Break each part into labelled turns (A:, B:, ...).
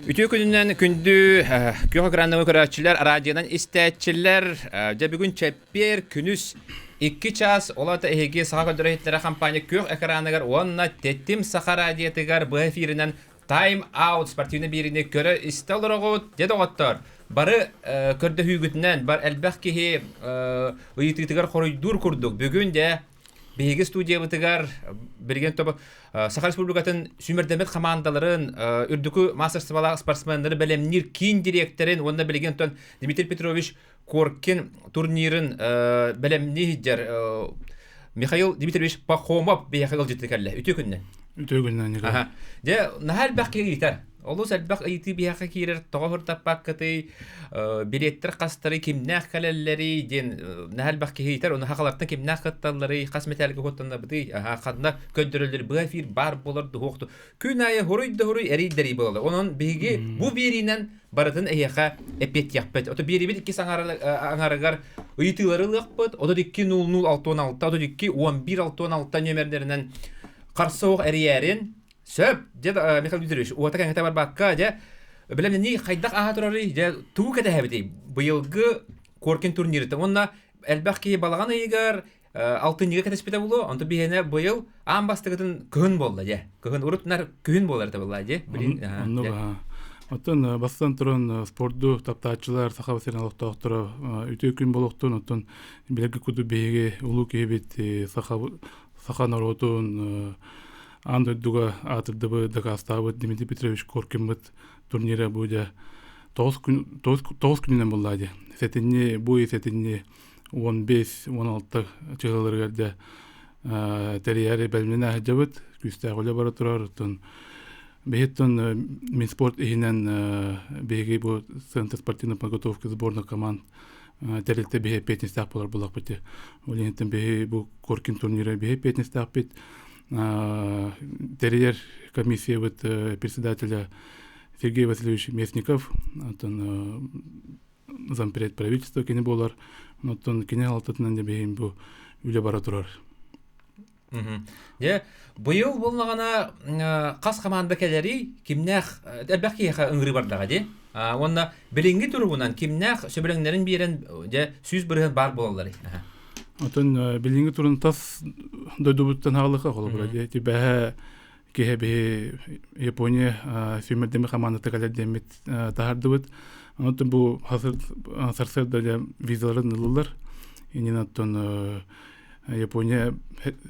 A: Ütü gününden kündü köy ekranını körəçilər, radiodan istəyçilər, bugün çəpər günüs 2 ças olata ehege sağa dörətlərə kampanya köy ekranıgar onna tettim sağa radiotigar bu efirindən Time Out sportivni birini görə istələrəğət dedəğətlər. Bары kördə hügütündən bar elbəq ki uyutigar xoruydur kurduk. Bugün də Beygi studiya bitigar birgen topu Sakha Respublikatın Sümerdemet komandaların ürdükü master sportsmenleri belemnir kin direktörün onda bilgen ton Dmitri Petrovich Korkin turnirin belemni hiccer Mikhail Dmitrovich Pakhomov beyakıl ciddikerle ütü günden.
B: Ütü günden ne kadar?
A: De nahal bakki gitar. Olus elbaq iti biyaka kirer toğur tapakatı biletler qastırı kimnaq kalelleri den nahal bakki gitar onu haqalartın kimnaq qattalları qas metalga qotanda bidi qadna köndürülür bu efir bar bolar duqtu künaya horuy eridleri bolar onun bigi bu birinden baratın eyaqa epet yapet oto biri bir iki sanaragar uyitiları laqpat oto 2006616 oto 21116 nömerlerinden qarsoq eriyerin Söp, jadi Mikhail Dmitrievich, o takan kata bakka ja bilen ni qaydak aha turari ja tu kata habiti. Bıyılgı Korkin turnirite. Onna elbaqki balagana yigar altın yiga kata bulu. Onta bihene bıyıl ambastıgıtın kön bolla ja. Kön urutnar kön bollar ta bolla ja.
B: Onno ha. Oton bastan turun sportdu taptaçılar saxavasena doktora ütü gün boloqtun oton bilegi kudu bege ulu kebit saxa narotun Андойдуга атырдыбы дагастабы Дмитрий Петрович Коркинбыт турнира буде 9 күннен болады. Сетинне буй сетинне 15-16 чыгаларга терияри белмене хажабыт күстә голы бара турар тон бехеттон Минспорт ихинен беги бу Центр спортивной подготовки сборной команд терилте бе 15 стак болар булак бите. Олентен бе бу Коркин турниры бе 15 стак бит. Терьер комиссии председателя Сергей Васильевич Местников, зампред правительства кене болар, но тон кене алтатынан дебейм бу үле бара турар.
A: Же быйыл болмагана кас команда келери кимнах элбәк яха ыңгыры бардага де. Онда билинги турубунан кимнах сөбелеңнәрен берен же сүз бирен бар болалар.
B: Отон билинги турун тас дойдубуттан халыкка колу бара. Тибе кебе Япония Сүймердеме команда тагала демит тахардыбыт. Отон бу хазыр сарсырда визаларын ылылар. Инен оттон Япония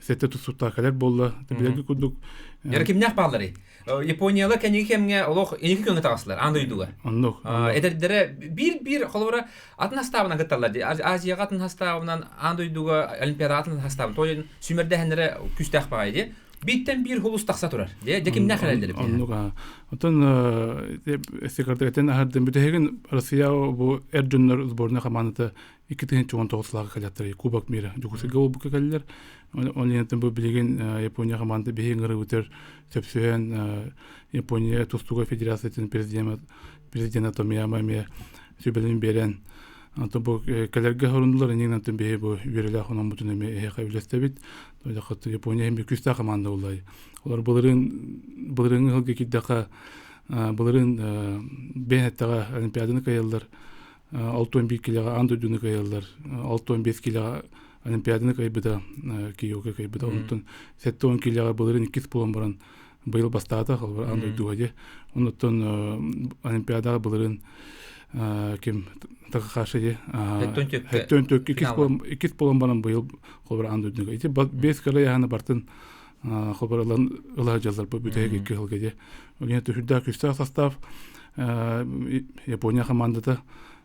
B: сетте тусуттакалар болла. Билинги кудук.
A: Яра кимнах баллары. Япониялар кенеги кемге олох энеги көңгө тагаслар андойдуга.
B: Аннук.
A: Эдердере бир холора атын хастабына гытталар. Азияга атын хастабынан андойдуга олимпиада атын хастабы. Той Сүмерде хенере күстәк багайды. Биттен бир холус такса турар. Де кимне хәлләр.
B: Аннук. Отон секретарьтен ардын бүтеген Россия бу Эрдүннөр сборная командасы 2019-лага калаттыр. Кубок мира. Жугусыга бу каллар. Олентен бу билеген Япония команда бегеңгәр үтер сөпсөен Япония Тустуга федерациясының президенті Томияма ме сөбелен берен. Антон бу калерге хорындылар неңнән бе бу берелә хонон бутын ме эһә үлестәбит. Тоя хатты Япония һәм күстә команда улай. Олар булырын хылгы киддәка булырын бенеттага олимпиаданы каялар. 61 килога андойдуны каялар. 65 килога олимпиаданы кайбыда кийока кайбыда онтон 7-10 килога булырын 2 полон баран быйыл бастата халбар андойдуга де. Онтон олимпиадага булырын ким тагышы де. 2 полон баран быйыл халбар андойдуга. Ите 5 килога яны бартын халбарлан ыла жазар бу бүтеге килга де. Олен төһүдә күстә состав Япония командада.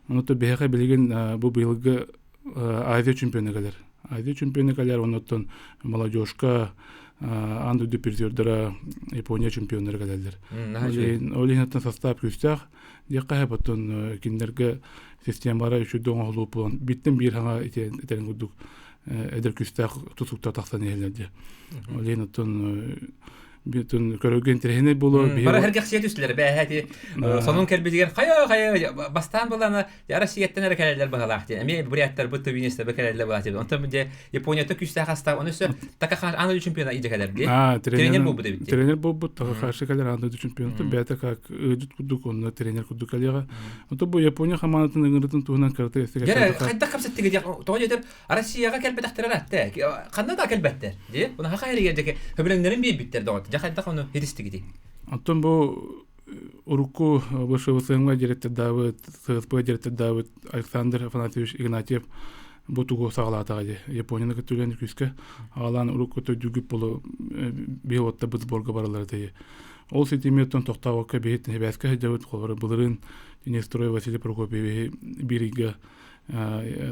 B: Онто бега билген бу быйылгы Азия чемпионы галер. Азия чемпионы галер онтон молодежка андойду призердера Япония чемпиондары галерлер. Олинаттан состав күстәк дикка потон киндерге системалары үчү доңолуу план. Биттен бир хана этерин гудук эдер күстәк тусукта таксан элерде. Олинаттан бүтүн көрөгөн терехне боло
A: Бара herkes şey üstleri be hadi sonun kelbediler kaya bastan bulana Rusya'dan erkeler bağlaktı. Emi burayatlar bu tübiniste bekelerle bağlaktı. Ondan önce Japonya'da küste hasta onu ise taka anı şampiyona iyice kadar diye. Trener bu bitti.
B: Trener bu taka karşı kadar anı şampiyontu. Beta ka ödüt kuduk onu trener kuduk aliga. Ondan bu Japonya hamanatın ngırtın tuğunan kartı estek.
A: Gel kayda kapsat tige toğuyedir. Rusya'ya kelbet aktaralattı. Kanada kelbetler diye. Ona hakayri gelecek. Höbrenlerin bir bitter doğru. Jakayda onu hedisti gidi.
B: Антон бу урукку бышывысыңга жеретте Давыд, ССП жеретте Давыд Александр Афанасьевич Игнатьев бу тугу сагалатага Японияны көтүлөн күскө алан урукку төдүгүп болу биотта бутболга баралар дей. Ол сетиметтен токтабакка бейт небеска жабыт колору булырын Денистрой Василий Прокопьевич бирига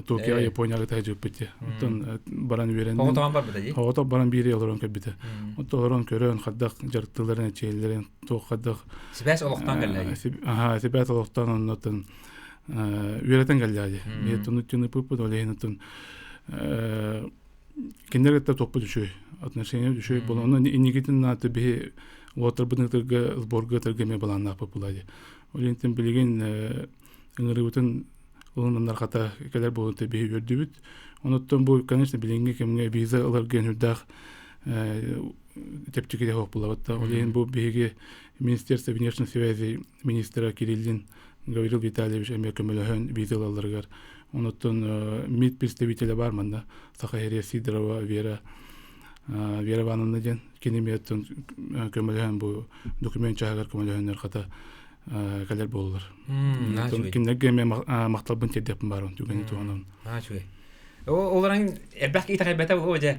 B: Токио Японияга тажып бите. Антон баран берен.
A: Хоготон бар биде.
B: Хогото баран бири олорон кебите. Отолорон көрөн хаддак жартыларын чейлерин токаддак.
A: Сибас олоктан галлай.
B: Сибас олоктан оннотон үйрөтен галлай. Метон үтүнү пупу долейнотон киндергетте топу düşөй. Отношения düşөй болон. Онун инигитин наты би Waterбынытырга сборга тергеме баланна популады. Олентин билген ыңырыбытын Улундар хата келер болуты бии өрдүбүт. Оноттон бу, конечно, билинге кемге виза аларген үрдах тептикиде хок булабытта. Олейин бу бииге Министерство внешних связей министра Кириллин Гаврил Витальевич эме көмөлөһөн виза аларгар. Оноттон МИД представителя бар мында. Сахария Сидорова, Вера Ивановна ден кинеметтен көмөлөһөн бу документ чагар көмөлөһөнөр хата калер болулар. Киндерге мен макталбын тедеп барын түгөнү туганын.
A: Оларың элбак итагайбата ожа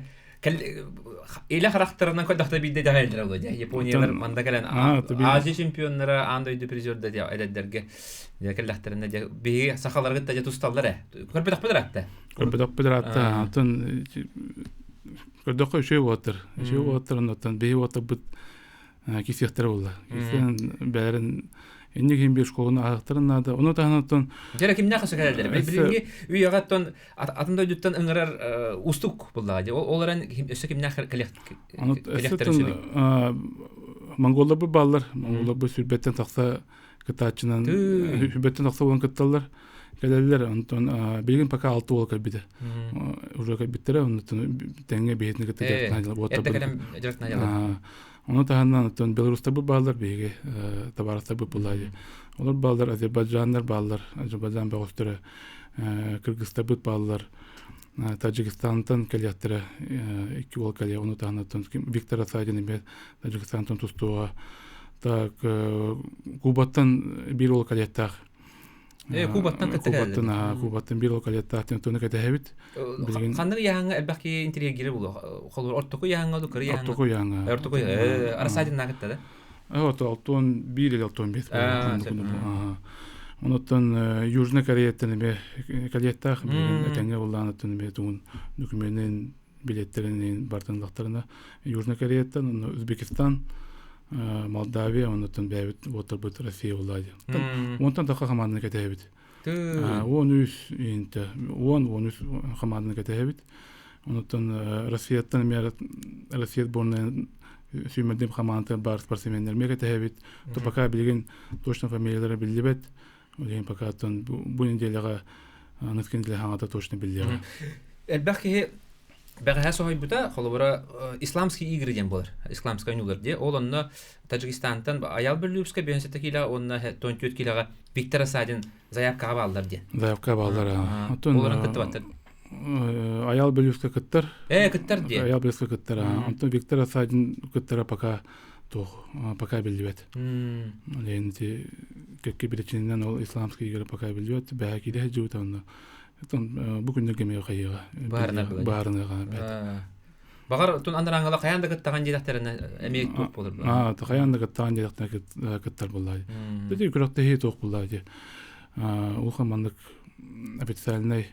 A: эле характеринен көдөхтө бидде дагайлар ожа. Япониялар манда келен Азия чемпиондары андойду призерде де эледерге келлахтеринде де би сахаларга да тусталлар. Көрбөдөк бедратта.
B: Көрбөдөк бедратта. Антон көрдөккө үшөө отур. Үшөө отурунан би отур бут кисектер болду. Кисен бәрин Эннеген беш колуна ақтырынады. Оны тағанаттан...
A: Жара кемне қасы кәлелдер? Білінге үй ағаттан атында өйдеттен ыңырар ұстық болдағады. Оларын өсі кемне кәлектер өсілік?
B: Монголдар бұл балылар. Монголдар бұл сүрбеттен тақса кытачынан, сүрбеттен тақса olan кытталар кәлелдер. Білген пока 6 ол кәлбеді. Уже кәлбеттері, тәңге бейетіне кәлектер. Оны тағаннан Беларуста бұл балдар бейге табарыста бұл бұлайды. Олар балдар Азербайджандар балдар, Азербайджан бағыстыры, Кыргызста бұл балдар, Таджикистантан кәлияттыры, 2 ол кәлия, оны тағаннан Виктор Асайдин емет, Таджикистантан тұстуға, Кубаттан 1 ол кәлияттақ.
A: Кубаттан
B: Кубаттан 1 ол кәлияттақ, тоны кәтәхәбіт.
A: Қандығы яңға әлбәкі интерьергері бұл? Ортықы яңға олы, кірі яңға?
B: Ортықы яңға.
A: Ортықы, Арасайдин нағытта да?
B: Ортықын 1 или 15. Оноттан Южный Кореяттан кәлияттақ, тәңге оланаттан документен билеттерінен бартынлықтарына. Южный Кореяттан, Өзбекистан, Молдавия, оноттан бәйбіт отыр бұт Россия олайды. Онтан таққа қамадына кәтәйбіт. 13 команданы кәтәбит. Онтон Россияттан Россия борны сүймәдем команда бар спортсмендер ме кәтәбит. То пока билген точно фамилиялары билдебет. Олен пока тон бу неделяга наскенделе хаңата точно билдебет.
A: Әлбәки бәгә сохой бута холобара исламский игры дигән булыр. Исламский уйнылар ди. Ул онны Таджикистандан аял берлүбскә бенсәтә килә, онны 14 киләгә Виктор Асадин заявка алалар ди.
B: Заявка алалар.
A: Олар кыттыбаттыр.
B: Аял берлүбскә кыттыр.
A: Кыттыр ди.
B: Аял берлүбскә кыттыр. Антон Виктор Асадин кыттыра пока билдебет. Ленди какие причинен ол исламский игры пока билдебет. Бәки дә җута онны. Бүгүн геме кайга. Барына.
A: Багар тун андараңга каянда кыттаган жедактерне эмек топ болур.
B: Каянда кыттаган жедактерне кыттар булды. Биди күрөктө хей ток булды. Ул хамандык официальный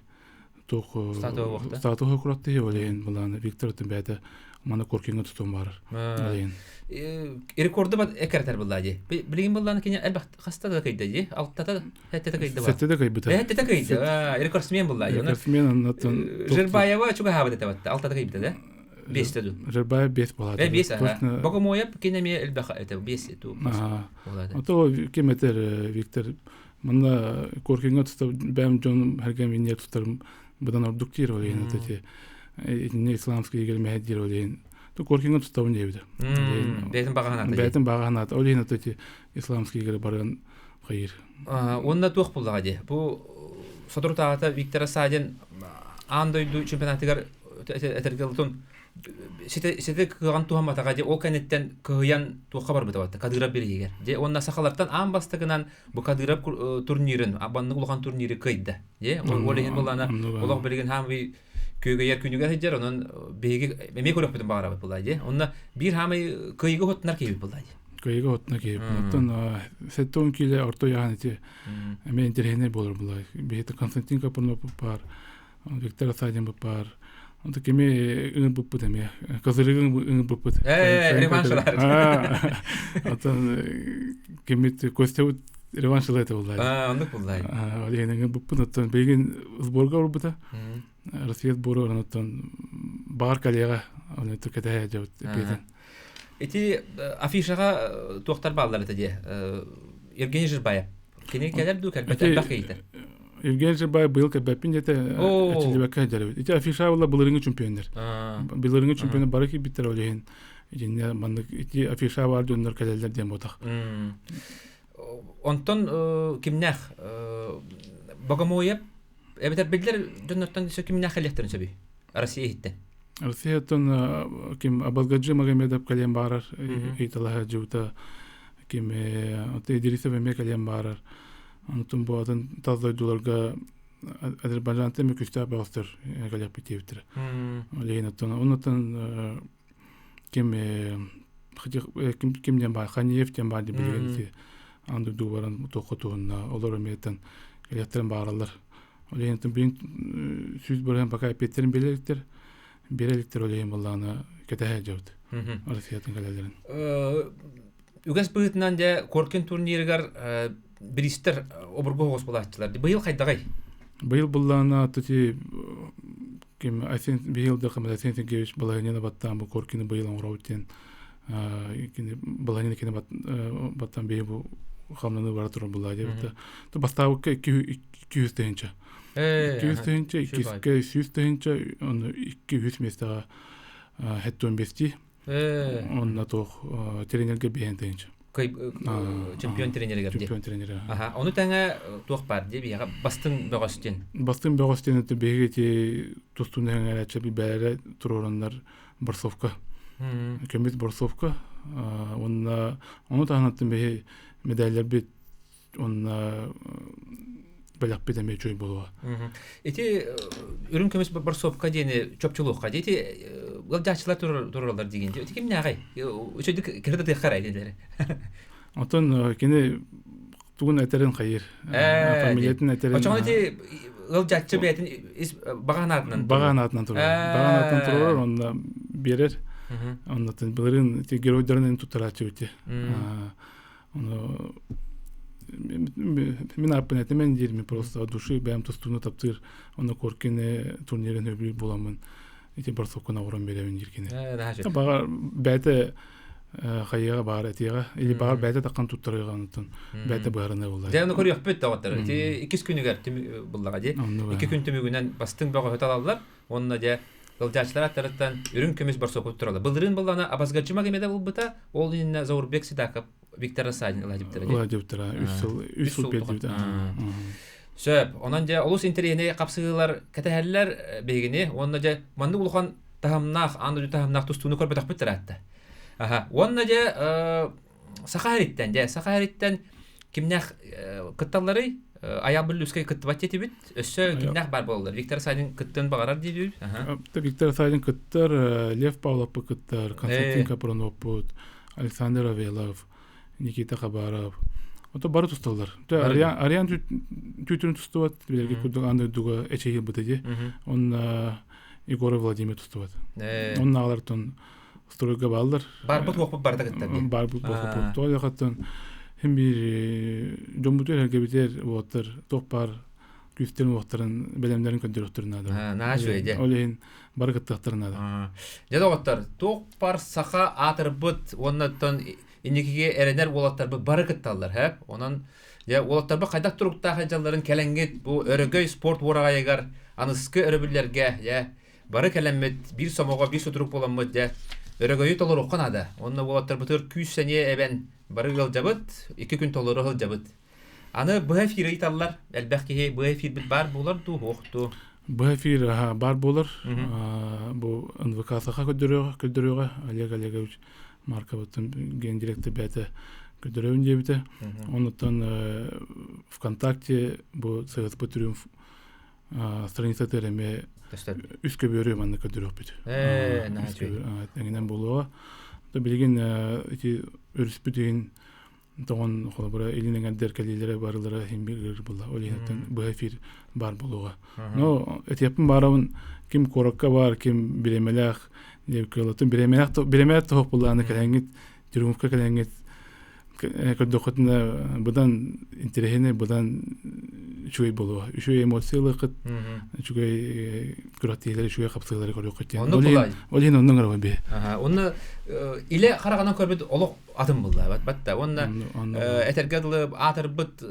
B: ток статуы күрөктө олен буланы Виктор Тимбәдә мана коркинга тутум бар. Олен.
A: Рекорды бар экертер булды. Билген булган кине албат хастада кайда ди. Алтата хәттә кайда бар.
B: Хәттә кайда.
A: Хәттә кайда. Рекордсмен булды.
B: Рекордсмен
A: Жирбаева чуга хабыда табатты. Алтата кайда да. Бестеду.
B: Жербай бес болады.
A: Бес, Богомоя кинеме элбаха это бес эту.
B: Ото кеметер Виктор мына коркинга тустап бәм жон һәргәм инне тустарым будан ордук тир олен тете. Не исламский игер мәдир олен. То коркинга тустап не биде.
A: Бетин баганат.
B: Бетин баганат олен тете исламский игер барган хайыр.
A: Онда тух булдага ди. Бу Содуртаата Виктор Садин андойду чемпионатыгар этергелтон сите кыган тухаматага же ол канеттен кыян тухка бар бутабатты кадырап беригер же онна сахалардан ан бастыгынан бу кадырап турнирин абанны улган турнири кыйда же ол еген булана улак берген хамы көйгөр күнүгө хеджер онун беги эме көрөп бутун багара булай же онна бир хамы кыйгы хотнар кейип булай
B: кыйгы хотна кейип оттон сеттон киле орто яганити эме интерене болор булай бете Константин Капонов бар Виктор Садин бар он такими буппут эме козырыгын буппут
A: реваншлар
B: оттон кемит костеут реваншлар это булай
A: андык булай
B: олеген буппут оттон беген сборга урбута Россия сбору оттон бар коллега он это кете жабыт бетен
A: эти афишага токтар балдар эти Евгений Жербаев кене келер ду калбата бакыйта
B: Евгений Жербаев был кабапин это эти жарып эти афиша була булырыңы чемпиондер булырыңы чемпионы бар ки биттер олеген эти мандык эти афиша бар жондар келелер дем ботак
A: онтон кимнах Богомоев эбетер билдер жоннортон кимнах электерин сөби Россия хитте
B: Россиятон ким Абалгаджи Магомедов калем барар италага жута ким Идрисов эме калем барар онтон буатан $1,000 Азербайджанта мөкүстә бастыр галап битевтер олейнатон онтон ким кимден бар Ханиевтен бар дип билгенди анды дубаран токотуна олар эметен электрен баралар олейнатон бин сүз барган пока петерин белектер береликтер олейин болланы кетеһе жабыт Россиятын калелерин
A: үгәс быытынан да коркин турниргар биристер обурго хос булачылар быйыл кайдагай
B: быйыл булланы тути ким айсен быйыл да кам айсен гевич булайны баттан бу коркины быйыл оңроутен кини булайны кини баттан бей бу хамнаны бара туру булай деп то бастабы 200 тенче 200 тенче 200 тенче он 200 места хеттон бести он то тренерге бейен тенче
A: чемпион тренерге
B: чемпион тренер
A: оны таңа туак бар деп яга бастын
B: бөгөстен это бегети тустунан ача би бәре турурандар борсовка көмит борсовка оны таңаттын бе медальлер бит он белек бедеме жой болуа эти үрүн көмөс
A: борсовка дени чопчулукка дети ылжачылар туралар дегенде эти кимне агай өчөдүк кирде карай дедер
B: отон кене тугун этерин кайыр фамилиятын этерин
A: очон эти ылжачы бетин баганатынан
B: турар онда берер ондан билерин эти геройдарын тутарачы өте оно мен аппенете мен дирми просто души бәм тустуну таптыр оны коркене турнирин өбү боламын эти борсовкана уран беребин диркене бага бәте хайяга бар этига или бар бәте таккан туттарыганытын бәте барына булды
A: жана көрөк бет таваттар эти 2 күнүгөр буллага же 2 күн төмөгүнөн бастын бага хөталалар онна же ылжачылар аттарыттан үрүн көмөс борсовка туралар былдырын буллана Абазгачы Магомедов булбыта ол инна Заурбек Сидаков Виктор Садин ладиптер. 3 жыл берди. Сөп, онан же улус интерене капсыгылар кетелер бегине, онна же манды улхан тахамнах, анды тахамнах тустуну көрбөтөк биттератты. Онна же Сахариттен кимнах кытталлары аял бүлүскө кыттыбат жетибит, өссө кимнах бар болду. Виктор Садин кыттын багарар дейби.
B: Виктор Садин кыттар, Лев Павлов кыттар, Константин Капронов, Александр Авелов, Никита Хабаров. Ото бары тусталар. Ариан тютүн тустубат, билерге күдүн андай дуга эчеги бытыды. Он Егор Владимир тустубат. Он алартын стройга балдар.
A: Барбыт окуп барды кыттар.
B: Барбыт окуп. Тоя каттан hem bir Jombutu hergebiter water topar күстен уақтарын белемдерин көндөрөктөрүнө да.
A: На шөйде.
B: Олин баргыттактарына да.
A: Жадоғаттар, тоқ бар сақа атырбыт, оннаттан инекеге әренер олаттар бұл бары кытталар, хәп? Онан, олаттар бұл қайдақ тұрықтағы жалларын кәләнгет, бұл өрігөй спорт орағайығар, анысқы өрібілерге, бары кәләммет, бір самоға, бір сұтырық боламмыд, өрігөйі толыр оқын ады. Онна олаттар бұтыр күйіс сәне әбән бары ғыл жабыт, 2 күн толыры ғыл жабыт. Аны бұл әфирі италар, әлбәқке бұл әфир біт бар болар, оқты.
B: Бұл эфир бар болар. Бұл НВК-сақа көддөрөға, Олег Олегович Марковтың ген директор бәті көддөрөүн дебіті. Онытан ВКонтакте бұл ССП Триумф страница тереме үске бөрі манны көддөрөк біт. Әңінен болуға. Білген өріспі деген тоғын қолабыра елінен әндер кәлелері барылары хембегер болла. Олейнаттан бұл эфир бар болуға. Но әтепін барауын кем қораққа бар, кем біремеләқ, біремеләқ тоқ болланы кәләңгет, Триумфқа кәләңгет, көддоқытына бұдан интерехіне, бұдан шуай болуға. Шуай эмоциялы қыт, шуай күраттейлері, шуай қапсығылары көрі қыттен. Олейн онның арауы бе.
A: Оны иле қарағанан көрбеді олық атым болды. Бәтті, оны әтергәділі атыр бұт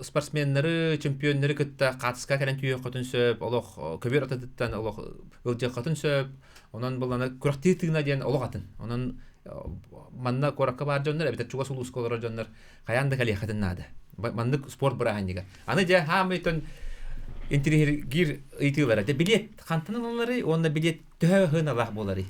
A: спортсменлері, чемпионлері күтті қатысқа кәлін түйе қытын сөп, олық көбер атыдыттан олық өлде қытын сөп, онан бұланы күрақтейтігіне дейін олық атын. Онан манна коракка бар жоннар, әбетер чуға сұлу ұсколары жоннар қаянды кәлі қытын нады. Манны спорт бұраған деге. Аны жа хамайтын интерьергир ыйтылары. Билет қантының олары, онда билет төхін алақ болары.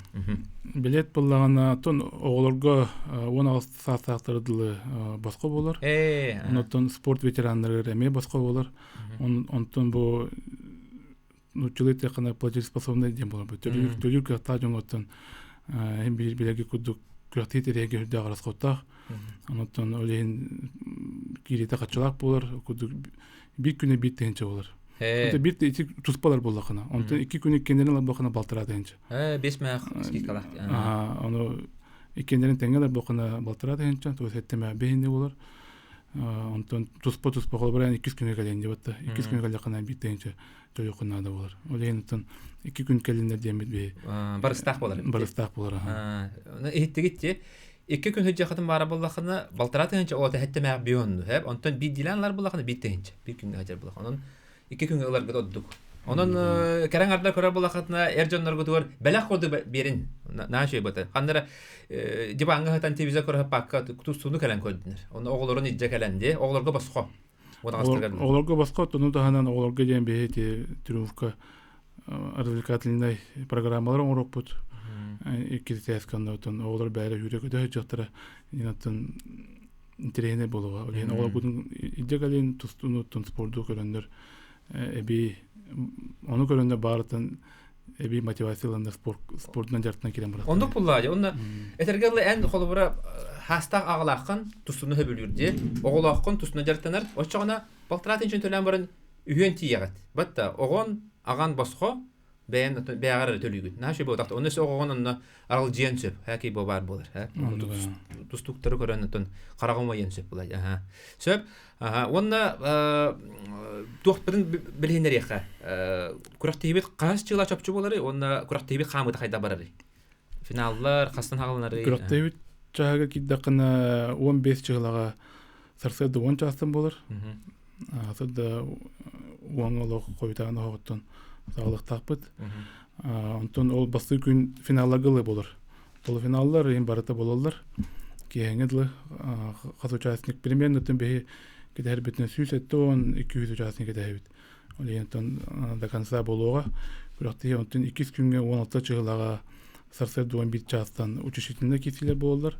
B: Билет болағана тон оғылырға 16 саат-сақтырдылы басқа болар. Онытын спорт ветеранлары әме басқа болар. Онытын бұл нұтчылы тәқіна платежеспособный дем болар. Төлір кәқта жоңғаттын hem bilegi kuduk küratiyet erege hüdde ağırız qottaq. Ondan öleyin kirete kaçılaq bolar, kuduk bir güne bir tençe bolar. Bir de iki tuzpalar bollaqına. Ondan 2 gün kendini labaqına baltıra tençe.
A: 5 məq skitkalaq.
B: Onu ikendinin tengeler boqına baltıra tençe, to setteme behinde bolar. Ondan tuzpa qolar, 2 güne gelende batta. 2 güne gelaqına bir tençe toyuqına da bolar. Öleyin 2 gün kelinde demit be.
A: Barыстaq bolar.
B: Barыстaq bolar.
A: Ehittigitçe 2 gün hücce xatın bara bollaqına baltıra tençe o da hetteме biyondu. Hep ondan bir dilanlar bollaqına bir tençe. Bir gün hajar bollaq. Onun 2 gün ılar gıdodduk. Onun kereng arda köre bollaqatına erjonlar gıdıvar belaq kodu berin. Na şey bata. Qandara dibanga hatan televize köre pakka tutunu kelen kodular. Onun oğulların icce kelendi. Oğullarga basqa.
B: Oğullarga basqa tonu da hanan oğullarga diyen beheti Triumfka развлекательный программалар оңроқ бұд. Екеті әсканда өтін оғылар бәрі жүрек өді жақтыра енаттын интерейіне болуға. Оғылар бұдың идек әлен тұстын өттін спорду көріндер. Оны көріндер барытын эби мотивацияландар спортынан жартына керен бұрат.
A: Ондық бұллады. Онда әтергерлі ән қолы бұра хастақ ағылаққын тұстыны хөбілерде. Оғылаққын тұстына жартынар. Очағына балтыратын үшін төлен бұрын үйен тиеғат. Бәтті оғын аған басқа бәйін бәйғары төлігін. Нашы бұл тақта. Онысы оған онына арал жиен сөп. Әкей бұл бар болар. Тұстықтары көрінетін қарағыма ен сөп болады. Сөп. Онына туақтырын білгендер еқа. Күрақтейбет қас жыла чапчы болары, онына күрақтейбет қамыды қайда барары. Финаллар, қастан хағылынары.
B: Күрақтейбет жағаға киддақына 15 жылаға сарсайды 10 частын болар. Асырда оңылық қойтағын оғыттын сағылық тақпыд. Онтын ол басты күн финаллағылы болар. Ол финаллар ең барыта болалар. Кейіңеділі қас участник перемен өттін бейі кедер бітін сүйс әтті оң 200 участник кедер бит. Ол ентін да конца болуға. Күрақты онтын 2 күнге 16 жылаға сарсайды 11 частан учешетінде кесілер болалар.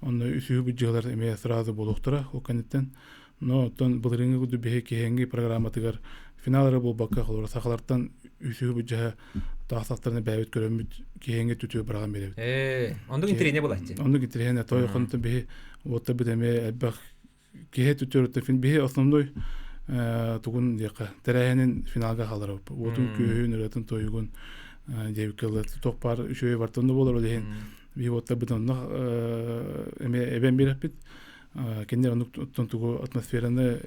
B: Оны үсігі бүт жылар әмей сразу болуқтыра ол кәнеттен. Но тон былырыңы күді бейі кейінгі программатығар финалары бол баққа қолыр. Сақаларттан үсігі бүджіға тағсақтарына бәйбет көрімбіт кейінгі түтігі біраған беребіт.
A: Ондық интерейне болады?
B: Ондық интерейне. Той қонты бейі отта бүдәме әлбәқ кейі түтірітті фин бейі основной тұғын деқа. Тәрәйінен финалға қалар. Отын күйін үретін тойығын дебіккелі тоқпар үшөйі бартынды болар олейін. Бейі отта бүдәмді әбен беріп бит. Кендер оның тұғы атмосфераны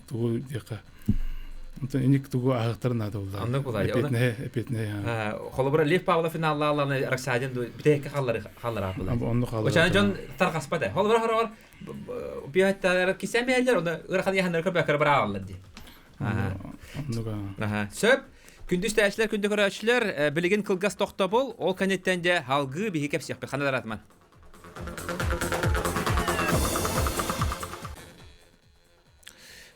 B: тұғы деқа Онтон иник тугу агыктарын ады булар.
A: Аны булар.
B: Эпетне.
A: Холобра Лев Павлов финалларны Раксадин битек халлар булар.
B: Онны калды.
A: Очан жон таргаспада. Холобра хорор биаттар кисемелер, оны ырхан яхандар көбөкөр бара алды ди. Сөп күндүз тәчләр, күндү көрәчләр, билеген кылгас тохтобул, ол канеттен де халгы биһи кепсек бе ханалар атман.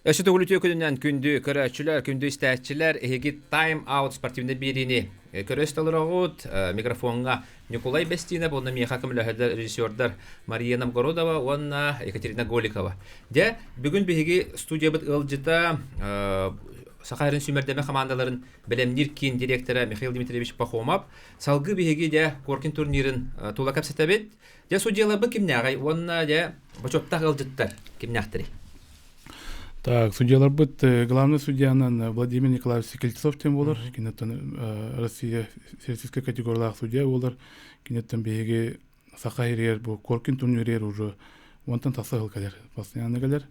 A: Эши төгүлүтө күнүнөн күндү көрәчләр, күндүз тәчләр, эги тайм аут спортивный бирине көрөстөлөрөгөт микрофонга Николай Бестина, бонна миха кемләһәдә режиссердар Мария Новгородова, онна Екатерина Голикова. Де бүгүн биһиги студия бит ылжыта Сахарин Сүмердеме командаларын белемнир кин директоры Михаил Дмитриевич Пахомов салгы биһиги де Коркин турнирин тула капсетебет. Де судьялар бу кимнәгай, онна де бочотта ылжыттар кимнәхтери.
B: Так, судьялар бит главный судьянан Владимир Николаевич Секельцов тем болар, кинеттен Россия сельская категориялах судья болар, кинеттен биһиги Сахарир бу Коркин турнирер уже онтан тасыл калер, постоянно калер.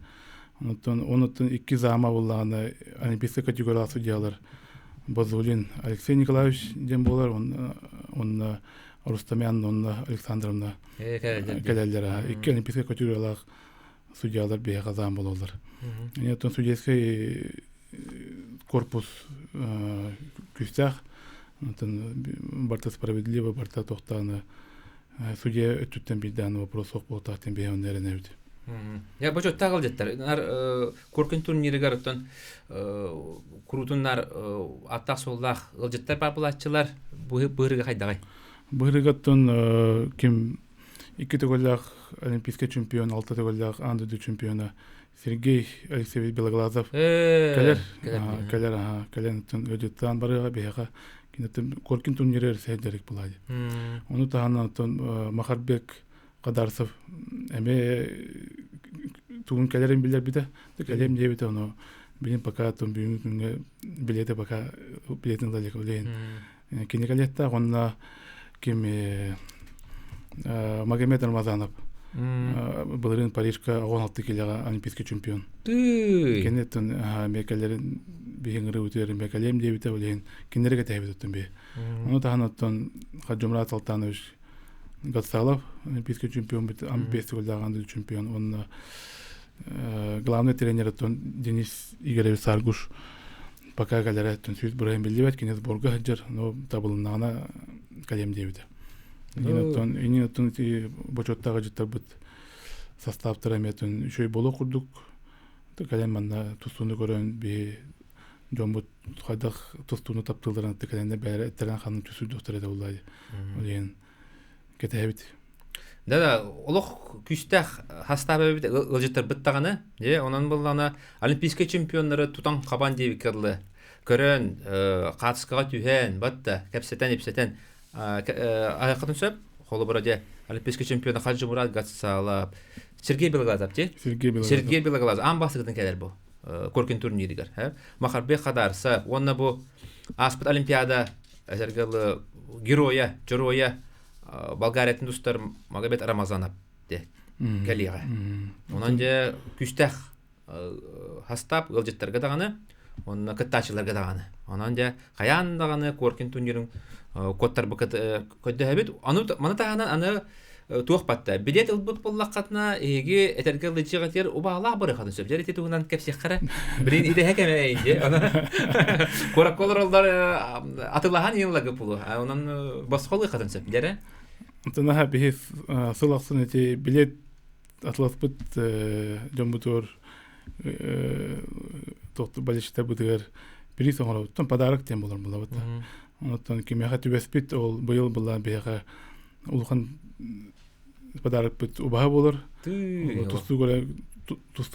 B: Онтон икки зама булганы олимпийский категориялах судьялар Базулин Алексей Николаевич дем болар, он Рустамян, он Александровна калерлер. Икки олимпийский категориялах судьялар биһиги зам болалар. Онтон судейский корпус күстәх, онтон барта справедливо, барта тохтаны судья өттүттен билдән вопрос ок болтактен беоннерен өтү.
A: Я бочот тагыл жеттер. Нар Коркин турнири гарыттан крутуннар аттак соллах ылжыттар бабылатчылар быырыга кайдагай.
B: Быырыгаттан ким 2 төгөллах олимпийский чемпион, 6 төгөллах андыды чемпиона Сергей Алексеевич Белоглазов. Калер өдөттан барыга бега кинетен Коркин турнири сейдерик булады. Оны тагынан Махарбек Кадарсов эме тугун калерин билер бите. Калем дебите оны билин пока тон бүгүнгө билете пока билетин далек олейн. Кинекалетта онна ким Магомед Рамазанов. Былырын Парижка 16 килога олимпийский чемпион. Кенеттен мекалерин бигингри үтөрүн мекалем дебите олейн. Кинерге тебетен бе. Оны тагынан Хаджумрат Салтанович Гатсалов, олимпийский чемпион, амбициозный чемпион, он главный тренер Денис Игоревич Саргуш. Пока галерея Сүйт Брайм Белдевет, кинес Борга Хаджар, но табылынағына калем девиде. Инин оттон бочоттағы жыттар бұд составтары метон үшөй болу құрдық. Калем манна тустуны көрен бе жон бұд қайдақ тустуны таптылдыран календе бәрі әттерен ханым түсүрдіқтар еді олайды. Олейін кетебит.
A: Да, олох күстәх хастабы бит ылжыттар биттаганы, онан булганы олимпийский чемпионнары Тутан Кабан дебикерле. Көрөн катыскага түһен, батта, кепсетен айкатын сөп, холобраде олимпийский чемпионы Хаджи Мурат Гатсалап, Сергей Белоглазов, Сергей Белоглазов, амбасыгытын келер бу. Коркин турниригер, Махарбек Кадарса, онна бу Аспыт олимпиада әзергеле героя, Болгариятын достар Магомед Рамазанов де калига. Онан же күстәх хастап ылжыттарга даганы, онна кыттачыларга даганы. Онан же каян даганы Коркин турнирин коттар бакыт көддөбит. Аны мана таганы аны туох батта. Билет ылбыт боллакатна эге этергеле жигатер убалак бары хатын сөп. Жерете тугунан кепсехкара. Бирин иде хекеме инде. Аны кораколоролдар атылахан йыллагы пулу. Онан басколы хатын сөп. Жере
B: Антонаха бихи сылақсын эти билет атласпыт жомбутур тоқты балешта бұдығар бiri соңыра бұттан подарок тем болар бұла бұтта. Онықтан кемеға түбеспит ол бұйыл бұла бейға ұлған подарок бұт ұбаға болар. Тусту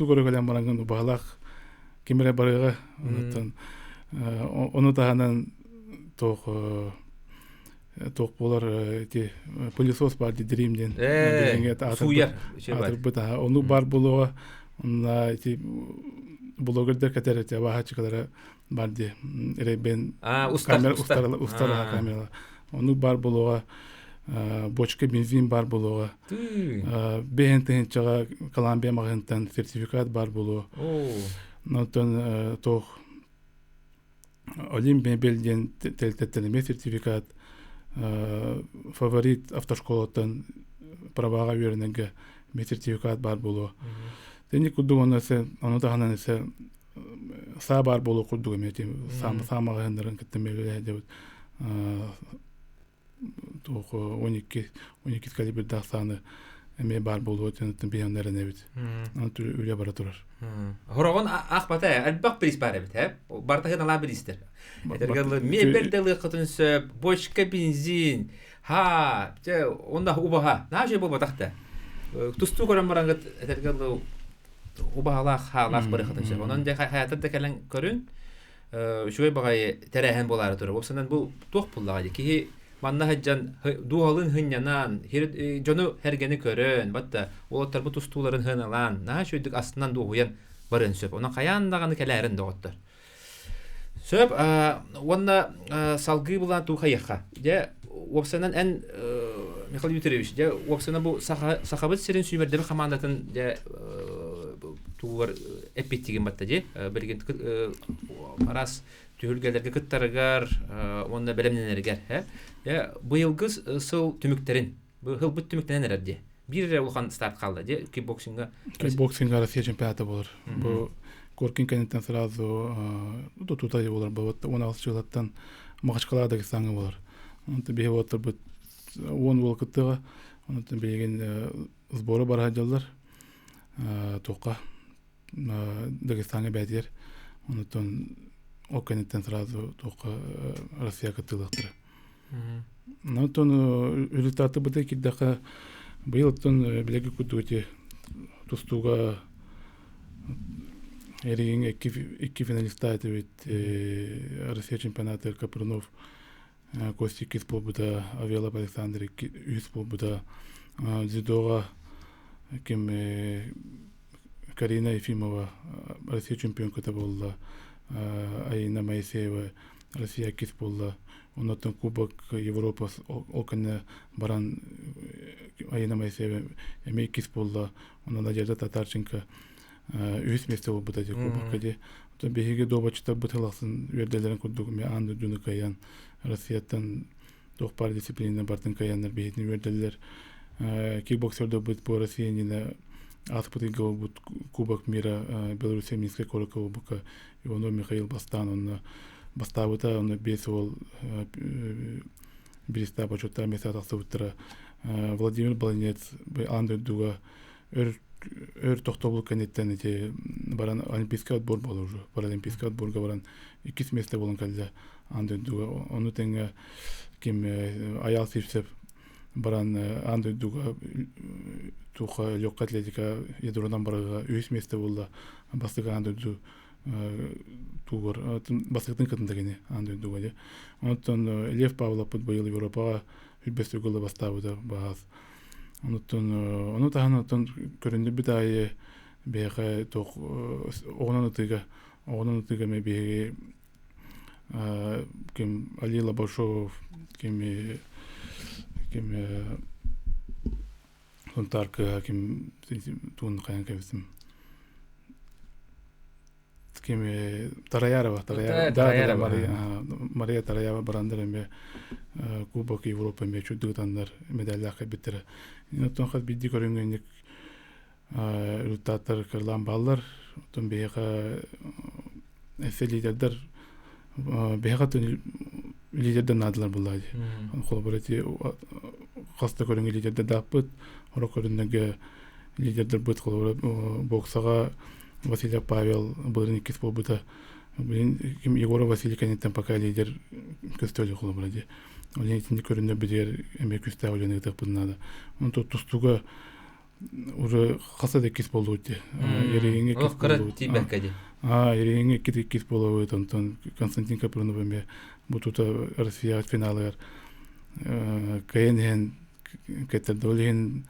B: көрі көлен баранған ұбағалақ кемере барыға. Оны тағанан тоқ болар пылесос бар дедіримден.
A: Суяр.
B: Оны бар болуға блогердер кәтер баға чықалары бар де. Бен ұстарға камерала. Оны бар болуға бочка бензин бар болуға. Бен тән чаға Колумбия мағынтан сертификат бар болуға. Нотон тоқ Олимпия белден телтеттенеме сертификат, фаворит автошколаттан праваға вернеге сертификат бар болу. Тени кудду оны тағанан есе са бар болу кудду метим самаға хендерін кеттемелі деп 12 калибр дақсаны эме бар болу өтенеттен бейонларын әбіт. Аны үле бара тұрар.
A: Хорогон ақ бата, әлбақ біріс бар әбіт, барта хедала бірістер. Әтергелі мебелділі қытынсы, бочка бензин, онда убаға, на жай бұл батақты. Тусту көрін бараңғыт, әтергелі убағалақ, халақ бірі қытынсы. Онан да хаятырды кәлін көрін, шуай бағай тәрәхен болары тұры. Опсанан бұл тоқ бұллаға де. Манна хаджан дуалын хынянан, жону хергени көрін, батта, олаттар бұ тустуларын хыналан, наға шөйдік астынан дуғуян барын сөп. Онан қаяндағаны кәләрін доғыттар. Сөп, онна салғы бұлан туға яққа. Опсанан ән, Михаил Ютеревич, опсанан бұл сақабыт серін сүймердебі қамандатын туғар әппеттеген батта, бірген марас түйілгелерге күттарығар, онда бәлемненергер. Бұйылғыз сыл түміктерін, бұл бұт түміктенен әрді. Bir улхан старт қалды, кикбоксинга.
B: Кикбоксинга Россия чемпионаты болар. Бұл Коркин кенеттен сразу тутайы болар. Бұл 16 жылаттан Мағашқаладағы саңы болар. Онты бейі отыр бұт 10 уақыттыға, онты бейген сборы бар хаджалар. Тоққа Дагестаңы бәдер. Онытын о кенеттен сразу тоққа Россия кыттылықтыры. Онытын результаты бұты кеддақа быйылтын білегі күдуіте тұстуға әреген екі финалиста айтып Россия чемпионаты Капрунов Костик Кис бол бұда, Авелов Александр Үйс бол бұда, дзюдоға кем Карина Ефимова Россия чемпионката болды, Айна Моисеева Россия Кис болды, онатын Кубок Европа олқаны баран Айна Моисеева әмей Кис болды, онын Надежда Татарченко Үйс месте бол бұда де Кубокка де. Беге добачта бутыласын верделерин кудугуме анды дүнү каян Россияттан тоқпар дисциплина бартын каяннар бейтин верделер кикбоксердо бут по Россиянина аспутыга бут Кубок мира Белоруссия Минская Коракова бука Иванов Михаил Бастан он бастабыта он бесол Береста почета места тасыбыттыра Владимир Баланец анды дуга өр тоқтоғыл кәнеттен баран олимпийский отбор болу уже. Паралимпийский отборға баран 2 месте болын кәлді анды дуға. Оны тәңі кем аял сепсеп баран анды дуға туға лёгкая атлетика ядродан барыға 3 месте болды. Бастыға анды ду туғыр. Бастықтың кәтіндігіне анды дуға. Онытын Лев Павлов бұйыл Европаға үлбес үгілі бастауыда бағаз. Оны тағанатын көрінді біт айы бейға тоқ оғынан ұтыға ме бейге кем Али Лабашов кем Лунтарка кем туын қаян кәвісім кем Тараярова Мария Тараярова барандар әме Кубок Европа ме чүддігітандар медаляқы біттірі. Инаттан қаз бидді көрінгенік результаттар кырлан баллар, отын бейға әсе лидердар, бейға түн лидерден адылар бұллады. Қолы бұрайты қаста көрінгі лидердер дақ бұд, ора көрінгі лидердер бұд қолы боксаға Василий Павел бұлырын екес бол бұда. Егора Василий кәнеттен пока лидер көстөлі қолы бұрайды. Олен етінде көрінді бідер әмек көсті әулені ғытық бұдынады. Оны тұстуға уже қасады кес болу өтті. Ерегенге кес болу өтті. Ерегенге кес болу өтті. Константин Капрунов әме бұтута Россия финалығар. Кәйен кәттерді олен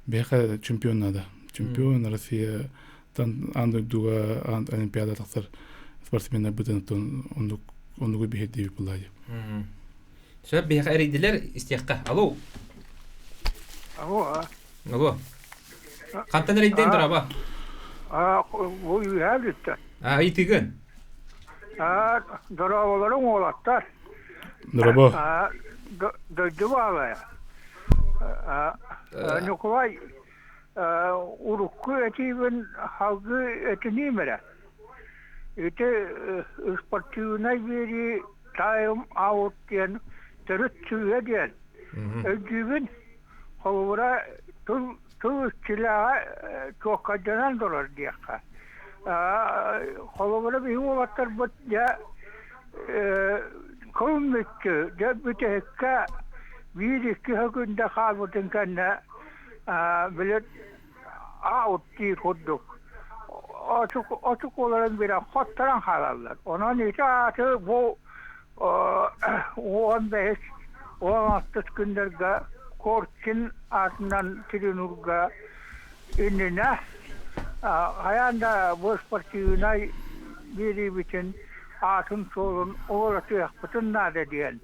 B: бәйқа чемпион нады. Чемпион Россия анды дуға олимпиада тақсар спортсменler бұтын ондығы бейхет дейбі бұлайды.
A: Сөп бейхе әрейділер істеққа. Алло? Алло? Қантан әрейден тұр, аба?
C: Ой, әлітті.
A: Айтығын?
C: Dorovaların oğlatlar.
B: Дорабо.
C: Döydü bağlaya. Nukulay urukku etibin halkı etini mere. Ete ispartiyuna biri tayım avut diyen terüt tüye diyen. Ödübün havura tuz silaha çok kacanan dolar diye. Havura bir oğlatlar bu ya kavmekçi de bütehekka bir iki günde kalbudun kanna bilet ağutti kudduk. Açık olarak bir hottaran halallar. Onun için artık bu 15 16 günlerge korkin ardından Trinurga inine hayanda boş partiyuna biri için atın solun uğraşıyor bütün nade diyen.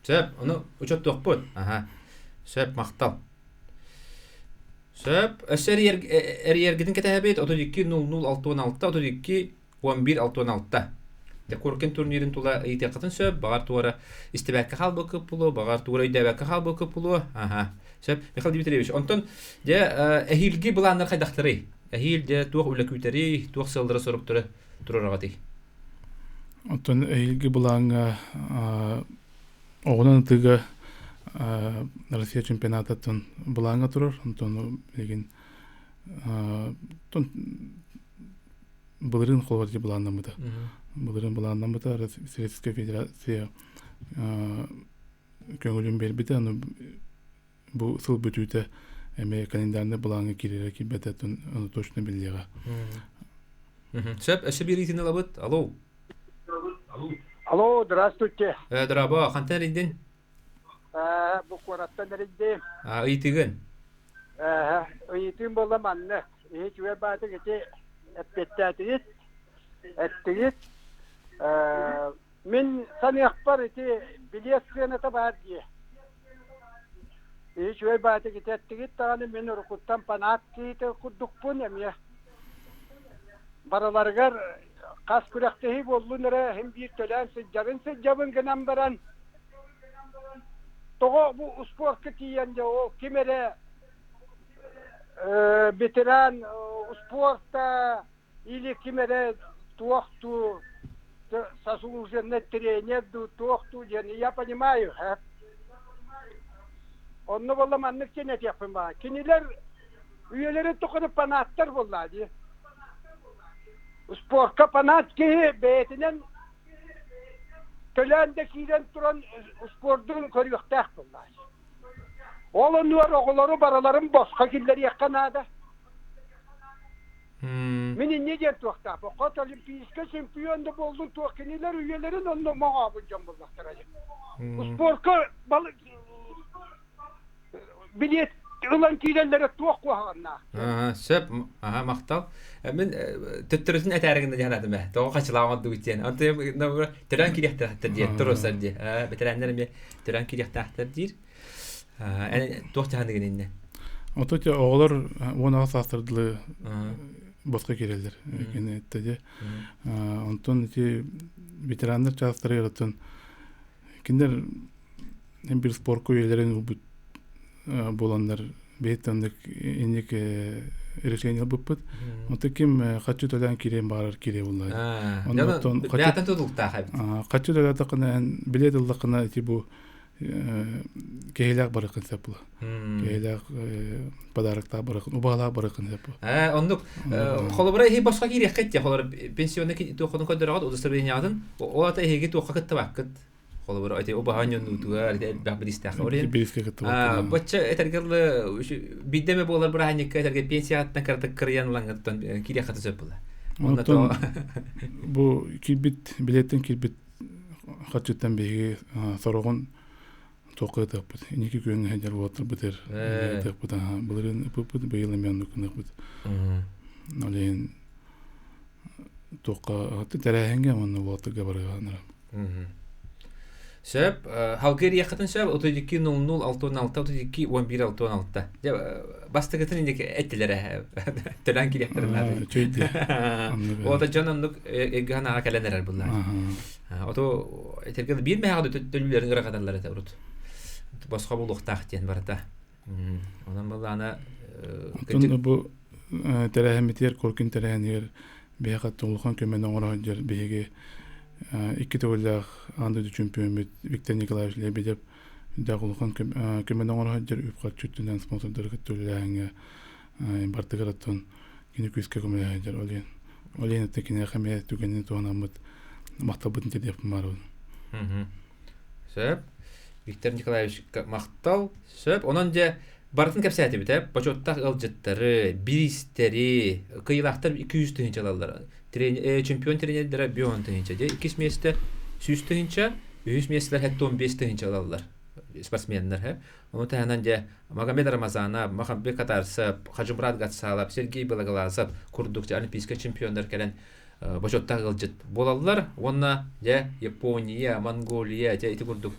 A: Söp, onu uçot dokput. Aha. Söp maqtal. Söp, öser yer gidin ketebet 32-00-616 32-11-616. De korken turnirin tula itiqatın söp, bağar tuara istibakka hal bakıp pulu, bağar tuara idebakka hal bakıp pulu. Aha. Söp, Mikhail Dimitrievich, onton de ehilgi bulanlar qaydaqtırı. Ehil de tuaq ulaküteri, tuaq saldırı sorukturı turaragati.
B: Onton ilgi bulanga oğlan tıga Россия чемпионататын буланга турар. Онтон деген тон булырын холварди буланнамыда. Булырын буланнамыда Российская Федерация көңүлүн бербите, аны бу сыл бүтүтө эме календарны буланга кирere кибететин аны точно билега.
A: Söp, ösebirитин алабыт. Алло.
C: Алло, здравствуйте.
A: Драба, қантан рейден?
C: Bu konaktan nerede?
A: Итигін.
C: Eğitim bolam anne. Hiç ve bazı gece ettiğit. Min sani akbar eti biliyasına tabar diye. Hiç ve bazı gece ettiğit tane min rukuttan panat ki te kudukpun ya. Baralargar kas kuraktehi bollu nere hem bir tölen sıcabın gınan baran. Togo bu spor kitiyen de o kimere bitiren sporta ili kimere tuaktu заслуженный тренер туакту я понимаю, Onu vallahi anlık cennet yapın bana. Kiniler üyeleri tokadı panattır vallahi. Spor kapanat ki beytinden tölendekinden duran sporduğun körüyüktek vallahi. Oğlan var oğulları baraların boşka killeri yakkanada. Minin ne diyen tuakta? Fakat olimpiyiske şampiyonda buldun tuakiniler üyelerin onunla muhabıcam buldukturacak. Sporka balık bilet ulan kilenlere tuak vahanna.
A: Söp, maqtal. Men töttürüsün etərigində janadım bə. Toğa qaçılamadı bitən. Anta törən kiriyəxtər deyir, turusar deyir. Veteranlar me törən kiriyəxtər deyir. Yani toxta handigində.
B: Otoça oğlar onu asastırdılı boşka kireldir. Yani dedi. Ondan ki veteranlar çalıştırı yaratın. Kinder hem bir spor üyelerin bu bolanlar beytandık indik решение буппут. Он таким хочу тадан кирем барар кире буллар.
A: Ondan hayatın tutulta hayat.
B: Хочу тадан такына билет аллакына тибу кейлак баракын сапла. Кейлак подарокта баракын, убала баракын сапла.
A: Ondan холобра хи башка кире хәтте холор пенсиондагы тохонун көдөрөгөт удастырыйнягын. О ата хеге тохка кыттыбакыт. Холобра айте обаганьон нутугар бабдистах орен. Бача этергел бидеме болар браһанька этерге пенсияттан картык кырыянлангыттан кире хаты сөпүлө.
B: Ondan bu kilbit biletin kilbit хачуттан беги сорогон токыт апыт. Инеки күн хәҗәр ватыр битер. Тапыт булырын пупут быйыл мен нукны бит. Нален тока аты тәрәһәнгә моны ватырга барганнар.
A: Söp halgari yakıtın söp 32.00.616 bastıgıtın indeki ettilere tölen kileklerin
B: Çöydü.
A: O da canımlık egana akalenler bunlar. O da etergede bir mehadu tölülerin ıra kadarları da urut. Başka buluk tahtien var da. Ondan bulana
B: Tun bu terehemetiyer korkun tereheniyer beyakat tolgan kömenen orajer beyge iki tolak andı çempiyon Viktor Nikolaevich Lebedev dağılgan kömenen orajer üpkat çütünden sponsorlar kötülüğüne bartıgaratın yine küske kömenen olen tekine xamaya tügenin tonamat maktabın tedip marun.
A: Söp Viktor Nikolaevich maktal söp onunca Baratın kapsayeti biter. Başottaq ılcıtları, biristeri, kıyılaqtar 200 tühinç alallar. Çempiyon trenerlere biyon tühinç. İkis miyeste 100 tühinç, 100 miyesteler hatta 15 tühinç alallar. Sportsmenler hep. Onu tahananca Magomed Ramazanov, Mahabbek Atarsov, Hacımrat Gatsalov, Sergey Belaglasov kurdukça olimpiska çempionlar kelen başottaq ılcıt bolallar. Ona Yaponiya, Mongoliya, iti kurduk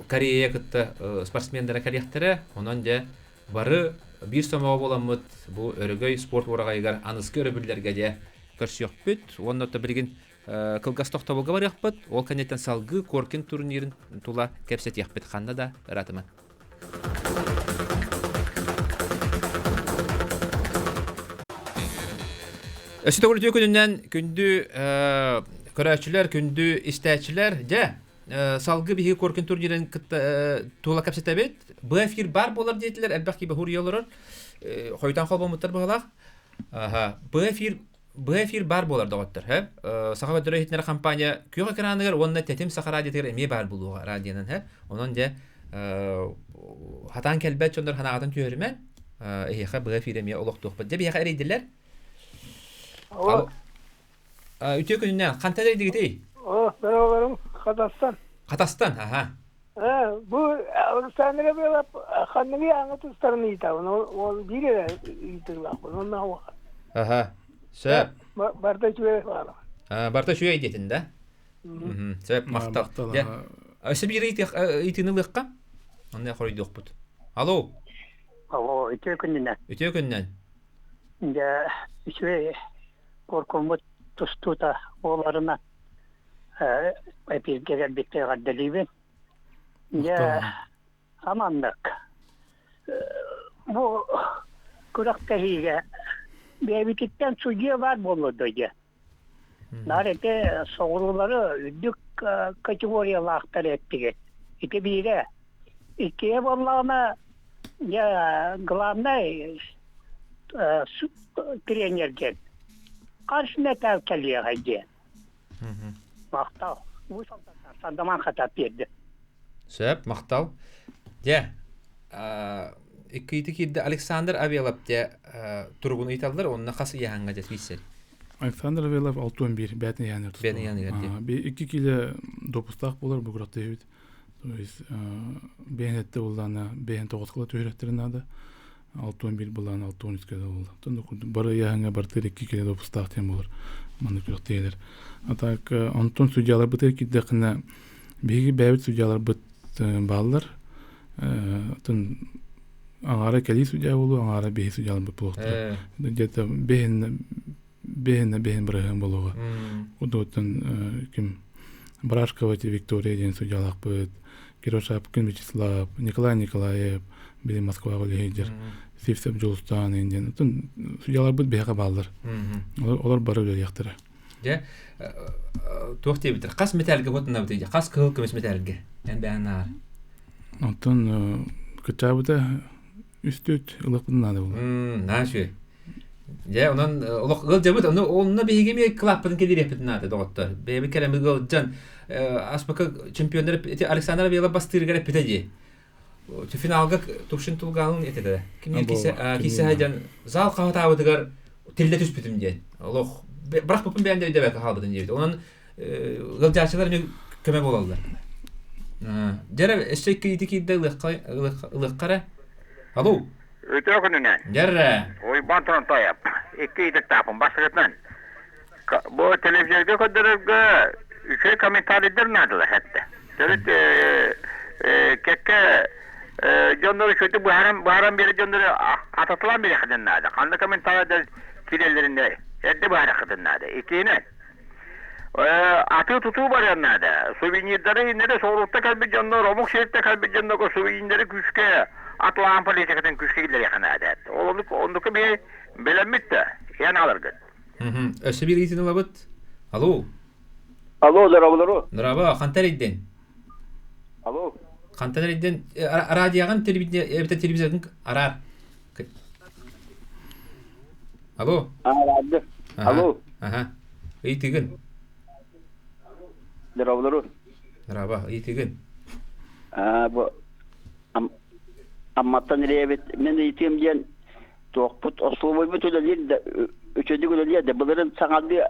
A: Koreya kıtta sportsmenlere kalyahtara, onun da barı bir somağı bolamıt bu örgöy sport oragaygar anıskı örübüllerge de körsüyok büt. Onun da birgin kılgas toxtabılga var yakpıt. Ol kanetten salgı korkin turnirin tula kepset yakpıt xanda da ratıman. Ösüte kurduğu gününden kündü körəçülər, kündü istəyçilər de salgı bihi korkun turnirin tuğla kapsete bit. Bu efir bar bolar deydiler. Elbette ki bu huriyalar. Hoytan xolba mutlak bağlaq. Bu efir bar bolar dağıttır. Sahabat döreyhetleri kampanya kuyuk ekranıgar. Onunla tetim sakı radyotegar emi bar buluğa radyonan. Onun da hatan kelbet çondur hanağatın tüyörümen. Bu efir emiye oluq doğbet. De bir yaka ereydiler. Ütüyor gününden. Kanta deydi gidey?
C: Beraberim Kazakhstan.
A: Aha.
C: Bu Rustanlara böyle kanını anlatırlarını yitabın. O biri yitirler. Ondan o.
A: Aha. Söp.
C: Barda şöyle var.
A: Barda şöyle edetinde. Söp maktal. Öse bir itini lıqqa? Ondan koydu okbut. Alo.
D: Alo, ütüyor
A: günden.
D: Ya şöyle korkulmut tustuta oğlarına epey gelen bitti gaddeliği. Ya amanlık. Bu kurak tehiye bir bititten sucuya var bulundu ya. Narete soğuruları üddük kategoriyalı aktar ettik. İki bire. İkiye bunlarına ya gılamda trenerken karşına tevkeliye hadi. Maktal. Bu sandaman hatap yedi.
A: Söp, maktal. Ya, iki de Alexander Avelov de turgunu itallar, onunla qası yahanga jet vissel.
B: Alexander Avelov 6-11 bətini yanır tuttu.
A: Bətini yanır.
B: Bir 2 kilo dopustaq bolar bu kurakta evet. Beğenette olana, beğen 9 kilo tüyrettirin adı. 6-11 bulan 6-13 kilo oldu. Tunda barı yahanga bartır 2 kilo dopustaq tem olur. Manı kurakta yedir. Atak Anton sucalar bu terki daqına begi bäbit sucalar bit ballar. Tun ağara keli suca bolu, ağara behi sucalar bit buluqtır. Jeta behen bırağın boluğa. O da otun kim Brashkova Viktoriya den sucalaq bit. Kiroshapkin Vyacheslav, Nikolay Nikolayev, biri Moskva goleydir. Sivsev Jolustan enden. Otun sucalar bit beha ballar. Olar barı öyle yaqtırı.
A: Ya toxtay bitir. Qas metalga botna bitir. Qas kılkımız metalga. En beğenar.
B: Ondan kıçabıda üstüt ılık bunlar da olur.
A: Naşı. Ya onun ılık gılcabıt onunla behigemi klapın kedir yapıdın adı doktor. Bir kelime gılcan asbaka çempiyonları Alexander Avelov bastırgara pitedi. Finalga tuşun tulgalın etedi. Kimler kise hajan zal qahatabadıgar tilde tüspütüm diye. Allah bırak popun beğendi de belki halbadın diye. Onun gılcaçılar ne köme bolallar. Jara eşek idiki de lıqara. Alo.
D: Ütüyor gününe.
A: Jara.
D: Oy bantron toyap. İki idik tapın başlıktan. Bu televizyonda kadar şey komentaridir nadılar hatta. Dört kekke jonları kötü baharam beri jonları atatılan biri kadınlardı. Kanlı komentarda kirelerinde eddi bahara kadınlardı. İkiğine atı tutuğu var yanlarda. Suvinirleri inleri soğurlukta kalbi jonlar, omuk şeritte kalbi jonlar o suvinirleri küçke atlayan politikatın küçke gider yakınlardı. Onduk bir belenmitti. Yani alırgın.
A: Ösü bir itin olabıt. Alo.
E: Alo, darabuları.
A: Nuraba, kantar idden.
E: Alo.
A: Kantar idden. Radyagan televizyon arar. Alo.
E: Aradı. Alo.
A: Aha. İyi tigin.
E: Darabuları.
A: Nuraba, iyi tigin.
E: Bu ammattan nereye ben de yitiyim diyen toqput oslu boy bütün değil de üçüncü gün değil de bunların sanal bir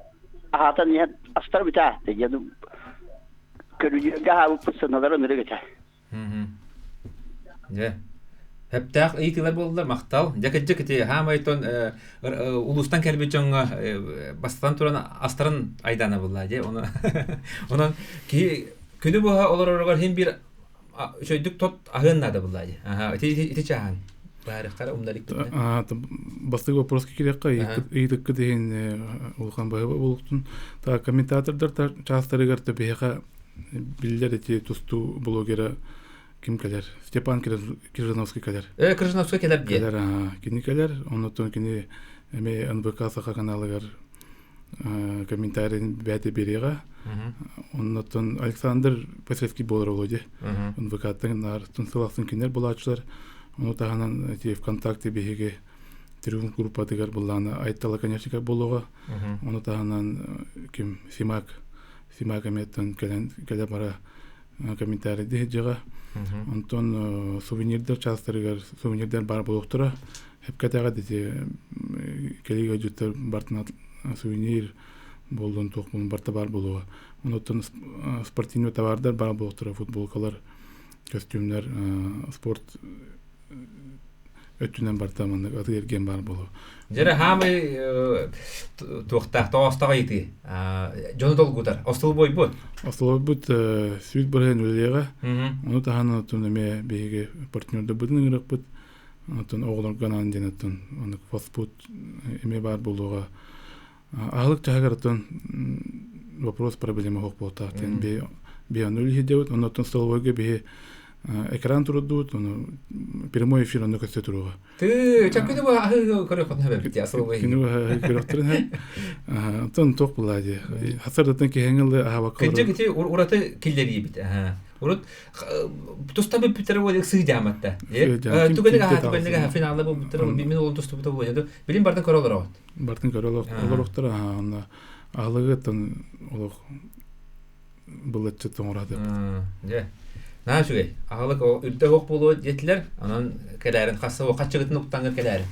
E: ahatan nihat astar bita yani körücüğe ha bu sınırlara nereye geçer.
A: Ya. Hep tak iyi tiler boldular maktal. Jakıcık ti hamayton ulustan kelbeçon bastan turan astarın aydana bulladı. Onun ki külü bu olur hem bir şöydük tot ahınnadı bulladı. Aha iti çahan. Bari qara umdalik.
B: Басты вопрос кирекка ийдикке дейин улган баба болуктун та комментатордор частырыгар төбега биллер эти тусту блогера ким келер Степан Крыжановский келер
A: Крыжановский келер ди
B: келер кини келер онотон кини эме НБК саха каналыгар комментарийин бәте берега онотон Александр Пасевский болор болду НБК-тын нартын сылаксын кинер булачылар. Onu tahanan ВКонтакте беге Триумф группа тегер булланы айтала, конечно, болуга. Onu tahanan ким Симак эметтен келе бара комментарий де жага. Онтон сувенирдер сувенирдер бар болуктура. Хеп катага де келеге жуттар бартына сувенир болдун токмун барта бар болуга. Онтон спортивный товардар бар болуктура, футболкалар, костюмдар, спорт ötünden bartamanda adı ergen бар болу.
A: Жера хамы тоостага ити. Жону долгутар. Остыл бой бу.
B: Остыл бут сүт барген үлега. Onu tahana тунеме беге партнерде будун ирак бут. Отон оглорганан денетон onu фастфуд эме бар болуга. Агылык чагартон вопрос проблема хок болта. Кен бе анули хидеут, онотон столовойге бе экран турдут, он прямой эфир он косте туруга.
A: Ты чакыды бу көрөкөн хабар асылбай.
B: Кину көрөктөрүн. Тон ток булади. Хасардатан кеңелде авакор.
A: Кеҗе ураты киллери бит. Урат тустабы питер вот сыйдаматта. Тугелеге хатбелеге финалда бу питер мен ол тустабы болду. Билим бардан көрөлөр.
B: Бартын көрөлөр. Аны алыгытын олох булатчы тоңрады.
A: Же. Наашугай, агылык үрдө ок болуу жетилер, анан келерин кassa качыгытын уктангыр келерин.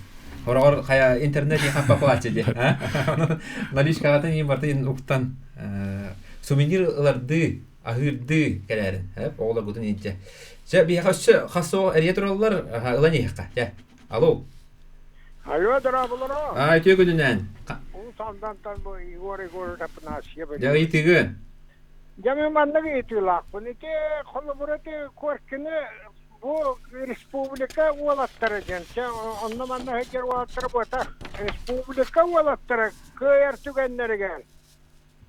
A: Хорогор кая интернет хаппа плачы де. Наличкагатын эң бартын уктан сувенирларды, агырды келерин. Хеп, огла гутун инче. Же би хассы эриетроллар ыланыйка. Же. Алло.
C: Алло, дорабылар.
A: Төгүнүнөн.
C: Ул сандан бу Игорь тапнасия бер.
A: Я итигин.
C: Jamen mannaga etilak. Buniki kollaborati korkini bu respublika olattara jençe. Onna manna heger olattara bota. Respublika olattara köyer tügenlergen.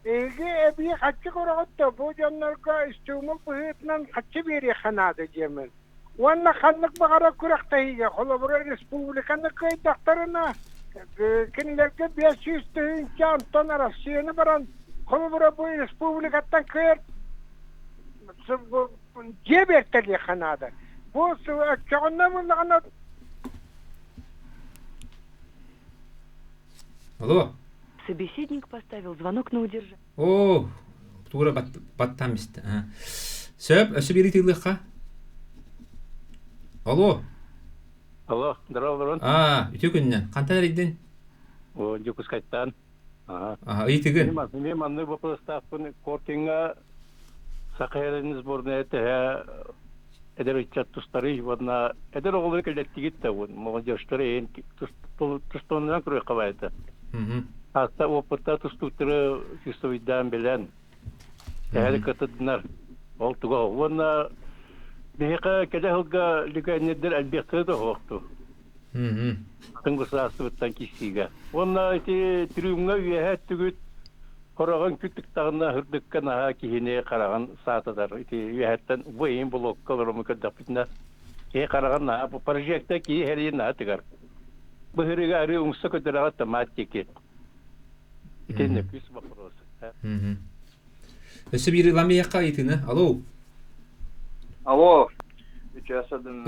C: Ege ebi kaçı koratta bu janlarga istumul buhitnan kaçı beri xanadı jemen. Wanna xanlık bagara kuraktahiga kollabora respublikanın köy daktarına kinlerge 500 tüyünçe ton arasını baran Kolubura bu respublikattan kıyır ceberteli xanada. Bu çoğundan mı?
A: Алло.
F: Собеседник поставил звонок на удержание.
A: О, тура баттамист. Сөп, өсү бери тилдикка. Алло.
E: Алло, здорово.
A: Үтүкүннөн. Канталар идин?
E: О, Жукускайттан.
A: Итигин.
E: Мен манны вопростапын коркинга сакаялын сборная это эдер ичат тустары вадна эдер оглы келеттигит та вот молодежьтары эн тустондан кыры кабайта. Хаста опытта тустуттыры фистовидан белен. Әле катыднар. Oltuga ona Beka kedahulga liganeder albekte de hoqtu. Tıngu saasıbıttan kişiga. Ona iti tribunga üyehet tügüt Koragan kütük tağına hırdıkkan aha kihine karagan saatadar. İti üyehetten bu eyin blok kalırımı kadapitna. Ki karagan na bu projekte ki her yin na tıgar. Bu hırıga arı umsa kötürağa tematik. İti nefis bakırosu.
A: Ösü bir lamiyaka itini. Alo.
G: Alo. Üçasadın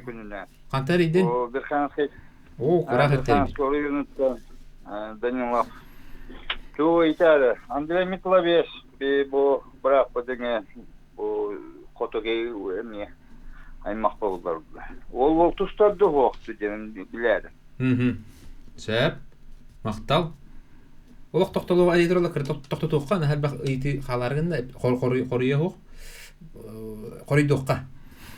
G: gününe.
A: Kantar idin?
G: O bir xansı.
A: O, kurak ettim.
G: Skoru yunutta. Danilov. Şu İtalya. Andrei Mitlovic bu bırak bu denge bu Kotogeyi mi? Ay mahvoldular. Ol tustadı hoqtu dedim biladi.
A: Söp. Maqtal. Olaq toqtoluu aydırola kır toqtotuqqa her baq iti xalargında qoruya hoq. Qoruydukqa.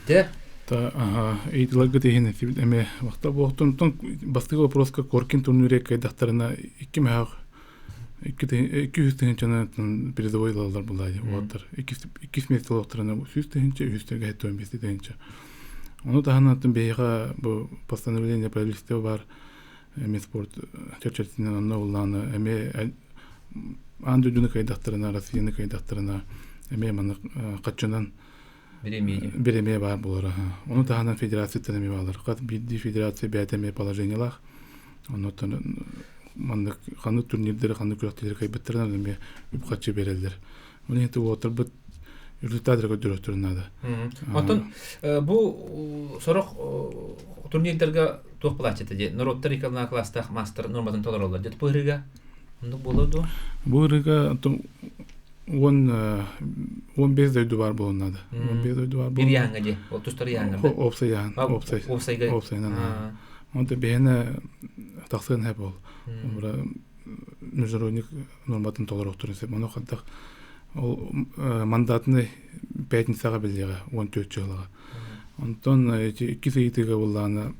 A: De
B: Та эйдлагы тейне фиб эме вакта боқтон тон бастыгы вопроска Коркин турнире кайдактарына 200 тенчана передовой лалар булай. Ватыр 200 метр лоқтарына 100 тенче 100 теге төн 5 тенче. Оны таханатын бейга бу постановление правительства бар эме спорт чечетинен анна улланы эме андүдүнү кайдактарына Россияны кайдактарына эме маны качынан Береме бар булар. Оны тагынан федерация тенеме балар. Кат бидди федерация бәйтеме положениялар. Оны манда ханы турнирлер, ханы күрәктеләр кайбеттернәр диме үпкачы берәләр. Оны инде отыр бит результатларга дөрөтөрнәдә.
A: Онтон бу сорок турнирлерге тук плачет ди. Нороттерикална класста мастер нормадан толоролар. Дет бирге. Онда болду.
B: Бу рыга он без дойду бар болнады. Он без дойду бар.
A: Bir yanga ди. Ол тустар янга.
B: Опсаян. Опсаян. Он те бене тахсын хеп бол. Бара международный норматын толорок турысы. Моны хаттак ол мандатны пятницага билеге 14 жылга. Онтон эки сейтиге булланы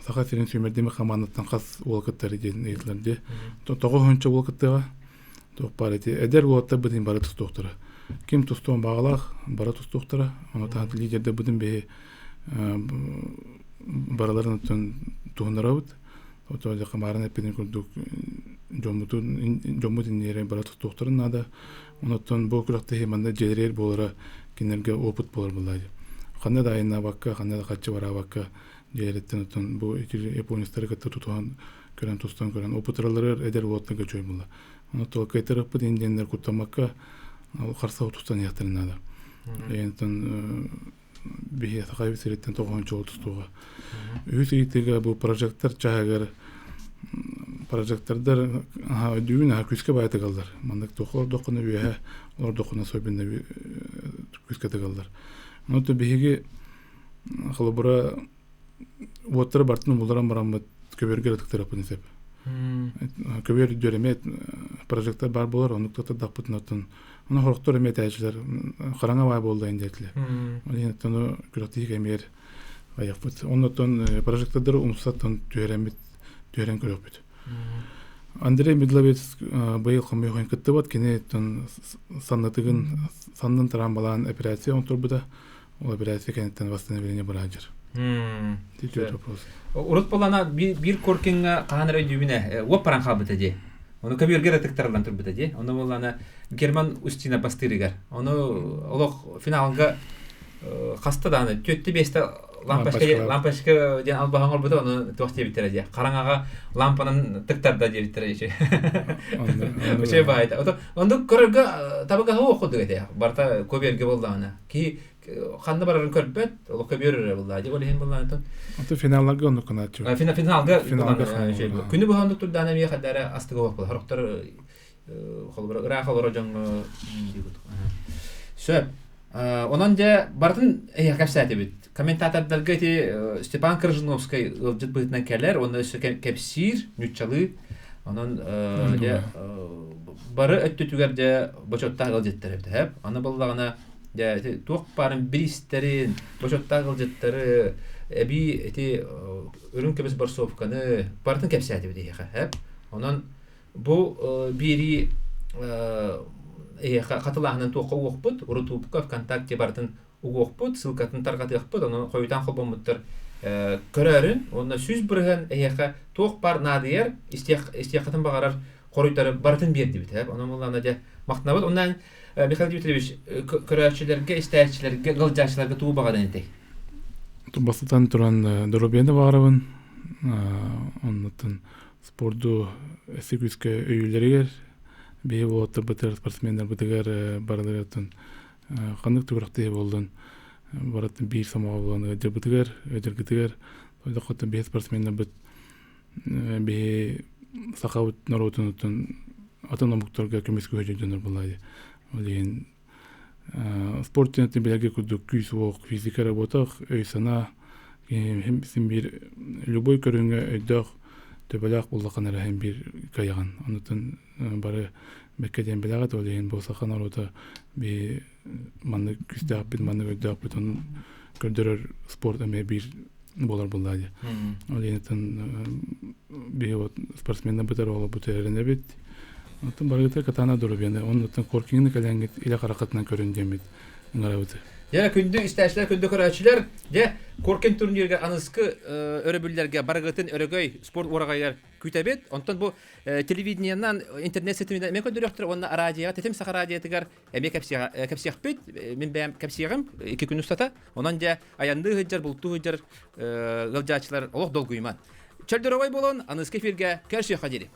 B: саха сирин сүймердеме командаттан кас волкаттары деген эйлерде. Тогончу волкаттыга Тоқпарыты әдер уатта бұдын бары тұстуқтыры. Кем тұстуын бағалақ бары тұстуқтыры. Оны тағынты лидерді бұдын бе бараларын тұғындар ауыд. Оты қамарын әппеден көрдік жомутын ерен бары тұстуқтырын ада. Оны тұн бұл күрақта хеманда желерер болары кенерге опыт болар бұлайды. Қанда да айына баққа, қанда да қатшы бара баққа желереттен ұтын бұл японистары кәтті тұтуған көрен тұстан көрен опытыралары әдер уаттыға жой бұлы. Оны толкай тарапы дендендер кутамакка қарса отустан яқтырынады. Ентін бейе сақайбы сереттен 9 жол тұстуға. Үйс ейтігі бұл прожектор чағығыр прожектордар дүйін күске байты қалдар. Мандық тоқылар доқыны үйе, олар доқына сөйбінде күске қалдар. Оны бейге қалыбыра оттары бартыны бұлдаран барамы көбергер әтік тарапын есеп. Көбер дөремет прожектор бар болар, оны кто-то дақпытын отын. Оны хорықтор емет әйшілер, қараңа бай болды әйіндетілі. Оны ентіні күріқтейік әмер аяқ бұд. Оны отын прожектордары ұмсаттын түйерен көрік бұд. Андрей Медловец бұйыл қымай қойын күтті бат, кене саннын таран балаған операция он тұр бұда. Ол операция кенеттен восстановление бар ажыр.
A: Урут болана bir korkinga qanara dübine oparan qabıta di. Onu kabir gere tektarlan turbuta di. Onu bolana German ustina bastirigar. Onu oloq finalga qastadаны төтті бесті лампашка ден албаған олбыда оны тоқты бітері де. Қараңаға лампанын тіктарда де бітері. Үше байда. Онды көрігі табыға оқыды геде. Барта көберге болды ана. Ки қанды барарын көрбет, ол көбері болды. Де олеген болды ана.
B: Онды финалларға оны қанат жүр.
A: Финалға күні бұғанды тұрды ана мей қадары астығы оқылы. Харықтар ұрақыл ұрожаңы сөп. Онан же бардын кәпсәті бит. Комментатордарға Степан Крыжиновский ылжыт бұйтынан кәлер, оны өсі кәпсир, нүтчалы. Онан бары өтті түгерде бөчоттағы ылжыттары бді. Оны болдағына туық барын біристерін, бөчоттағы ылжыттары, әбі үрін көбіз барсовканы бардың кәпсәті бді. Онан бұл бері катылаһынан туокка уокпут, Рутубка ВКонтакте бартын уокпут, ссылкатын таргатыакпут, аны койтан холбомуттар көрөрүн, онна сүз бирген туок бар надыер, истиякатын багарар коруйтары бартын берди бит, аны муллана да мактанабыт. Ондан Михаил Дмитриевич көрөрчүлөргө, истәчилерге, гылжачыларга туу багадан этек.
B: Басытан туран Доробияны багарабын, оннотун спорту эсигүскө өйүлөргөр, бейі болотты бытыр спортсмендер бытыгар бардыратын кандык түгүрөктө болдун. Баратын бир самага болгон өдөр бытыгар, өдөр гытыгар, ойда коттун бейі спортсмендер быт бейі сакабыт наротунутун атанамуктарга көмөскө өйдөнөр булайды. Олеген спорт жөнөтүн билерге күрдүк күйс ок, физика работах, өйсана, син бир любой көрүнгө өйдөх төбөлөк буллаканара hem bir каяган. Онутун бары беккеден билегат олеген болсахан орота bir манны күстәп бит манны өйдөх бутун көрдөрөр спорт эме бир болар буллайды. Олеген bir спортсмендер бутар оло бутеренде бит. Онтон барыгыта катана Доробияны, онутун коркиңни калаңгит иле каракатынан көрүндемит. Ыңарабыты.
A: Я күндү истәчләр, күндү көрәчләр, я коркен турнирге аныскы өрөбүлләргә баргытын өрөгөй спорт урагайлар күтәбет. Онтон бу телевидениянан интернет сетеминдә мен көндүрөктөр, онна радиога, тетем саха радиотыгар эме кепсиях бит, мен бәм кепсиягым 2 күн устата. Онан да аянды хыҗар, булту хыҗар гылҗачылар олох долгуйман. Чөлдөрөй болон, аныскы фиргә кәрши хадири.